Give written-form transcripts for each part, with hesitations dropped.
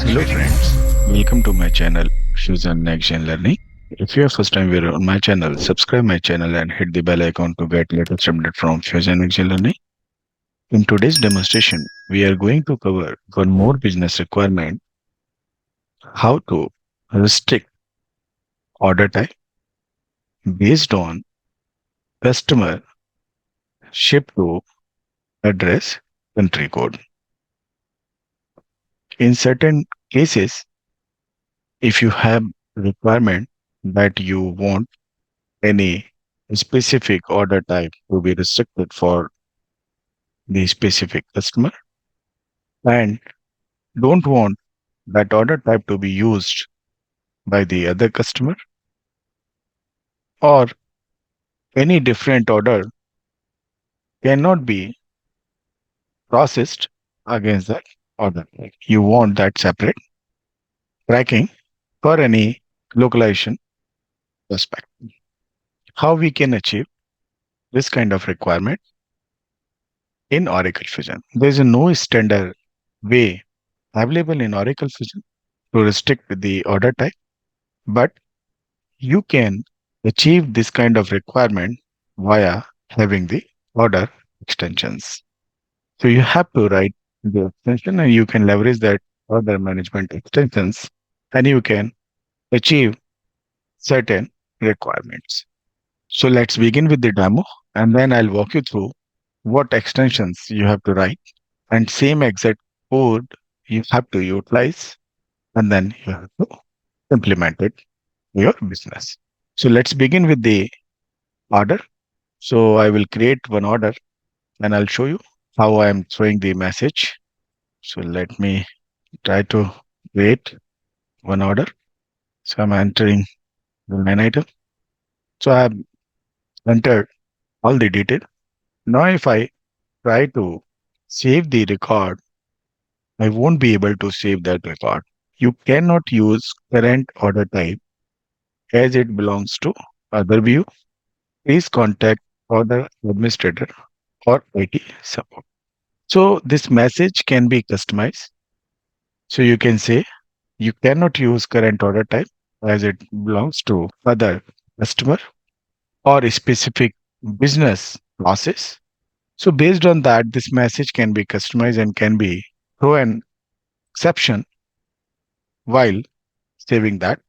Hello friends, welcome to my channel Fusion Next Gen Learning. If you are first time viewer on my channel, subscribe my channel and hit the bell icon to get latest update from Fusion Next Gen Learning. In today's demonstration, we are going to cover one more business requirement, how to restrict order type based on customer ship to address country code. In certain cases, if you have requirement that you want any specific order type to be restricted for the specific customer and don't want that order type to be used by the other customer or any different order cannot be processed against that order. You want that separate tracking for any localization perspective. How we can achieve this kind of requirement in Oracle Fusion? There is no standard way available in Oracle Fusion to restrict the order type, but you can achieve this kind of requirement via having the order extensions. So you have to write the extension and you can leverage that order management extensions and you can achieve certain requirements. So let's begin with the demo and then I'll walk you through what extensions you have to write and same exact code you have to utilize and then you have to implement it in your business. So let's begin with the order. So I will create one order and I'll show you how I am throwing the message. So let me try to create one order. So I'm entering the line item. So I have entered all the detail. Now if I try to save the record, I won't be able to save that record. You cannot use current order type as it belongs to other view. Please contact order administrator or IT support. So this message can be customized. So you can say you cannot use current order type as it belongs to other customer or a specific business process. So based on that, this message can be customized and can be throw an exception while saving that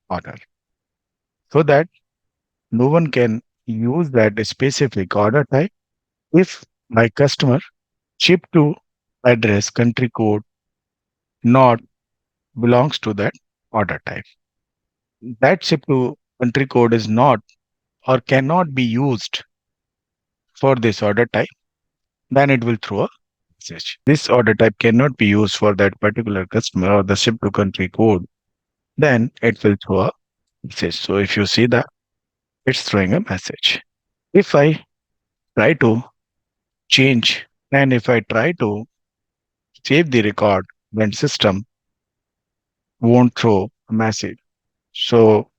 order so that no one can use that specific order type if my customer ship to address country code not belongs to that order type. That ship to country code is not or cannot be used for this order type, then it will throw a message. This order type cannot be used for that particular customer or the ship to country code, then it will throw a message. So if you see that, it's throwing a message. If I try to change and if I try to save the record, then system won't throw a message. So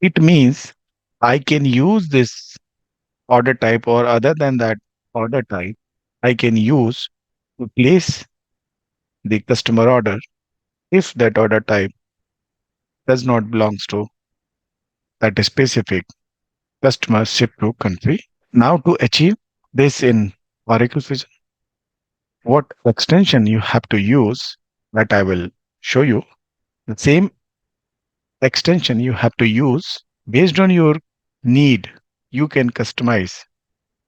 it means I can use this order type or other than that order type, I can use to place the customer order if that order type does not belongs to that specific customer ship to country. Now to achieve this in Oracle Fusion, what extension you have to use that I will show you. The same extension you have to use based on your need. You can customize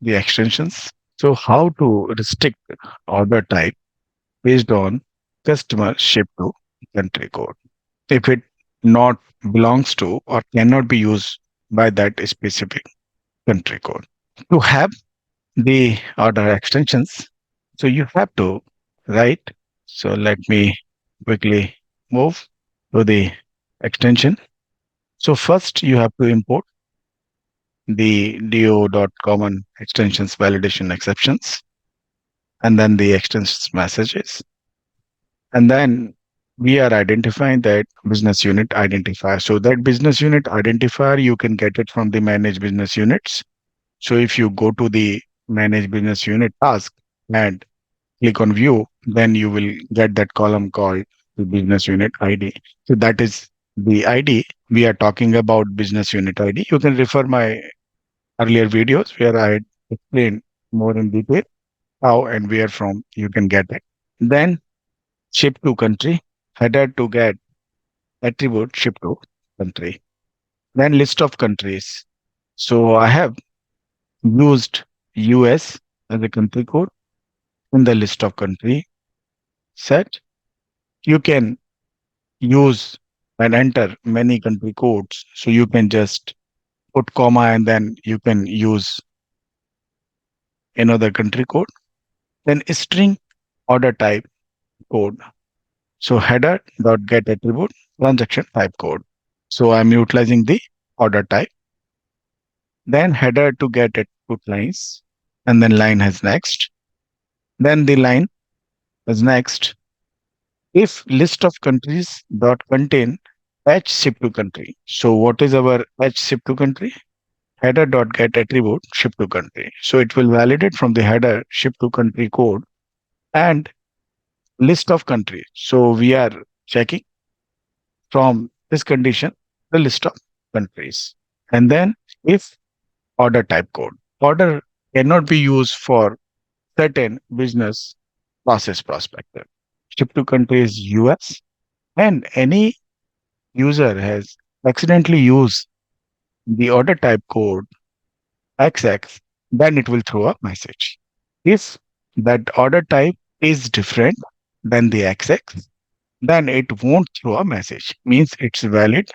the extensions. So how to restrict order type based on customer ship to country code. If it not belongs to or cannot be used by that specific country code. To have the order extensions, so you have to write. So let me quickly move to the extension. So first you have to import the do.common extensions validation exceptions and then the extensions messages. And then we are identifying that business unit identifier. So that business unit identifier, you can get it from the manage business units. So if you go to the manage business unit task and click on view, then you will get that column called the business unit ID. So that is the ID. We are talking about business unit ID. You can refer my earlier videos where I explained more in detail how and where from you can get it. Then ship to country, header to get attribute ship to country. Then list of countries. So I have used US as a country code in the list of country set. You can use and enter many country codes. So you can just put comma and then you can use another country code. Then string order type code. So header dot get attribute transaction type code. So I'm utilizing the order type. Then header to get attribute lines, and then line has next. Then the line is next. If list of countries dot contain h ship to country. So what is our h ship to country? Header dot get attribute ship to country. So it will validate from the header ship to country code and list of countries. So we are checking from this condition the list of countries. And then if order type code. Order cannot be used for certain business process perspective. Ship to country is US, and any user has accidentally used the order type code XX, then it will throw a message. If that order type is different than the XX, then it won't throw a message. Means it's valid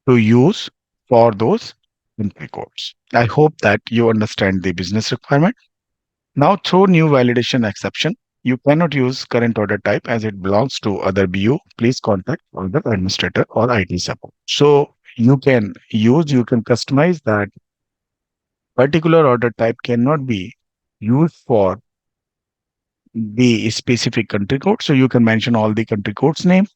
to use for those country codes. I hope that you understand the business requirement. Now throw new validation exception. You cannot use current order type as it belongs to other BU. Please contact other administrator or IT support. So you can customize that particular order type cannot be used for the specific country code. So you can mention all the country codes name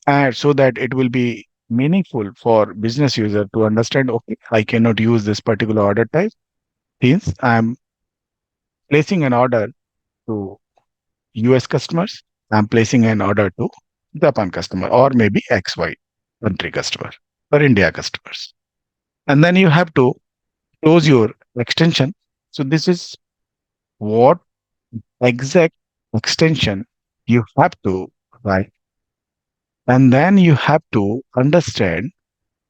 and so that it will be meaningful for business user to understand, okay, I cannot use this particular order type since I'm placing an order to US customers, I'm placing an order to Japan customer or maybe XY country customer or India customers. And then you have to close your extension. So this is what exact extension you have to write. And then you have to understand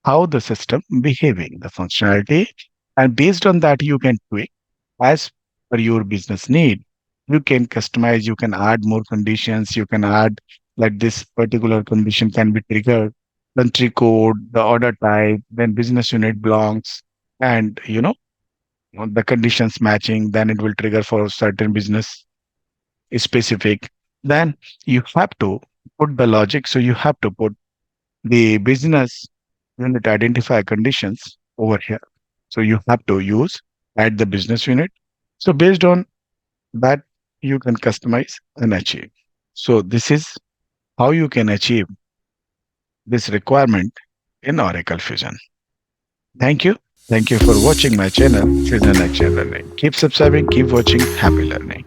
how the system behaving, the functionality. And based on that, you can tweak as per your business need. You can customize, you can add more conditions, you can add like this particular condition can be triggered, country code, the order type, then business unit belongs, and the conditions matching, then it will trigger for certain business specific. Then you have to put the logic. So you have to put the business unit identifier conditions over here. So you have to use add the business unit. So based on that, you can customize and achieve. So this is how you can achieve this requirement in Oracle Fusion. Thank you. Thank you for watching my channel, Fusion Actual Learning. Keep subscribing, keep watching. Happy learning.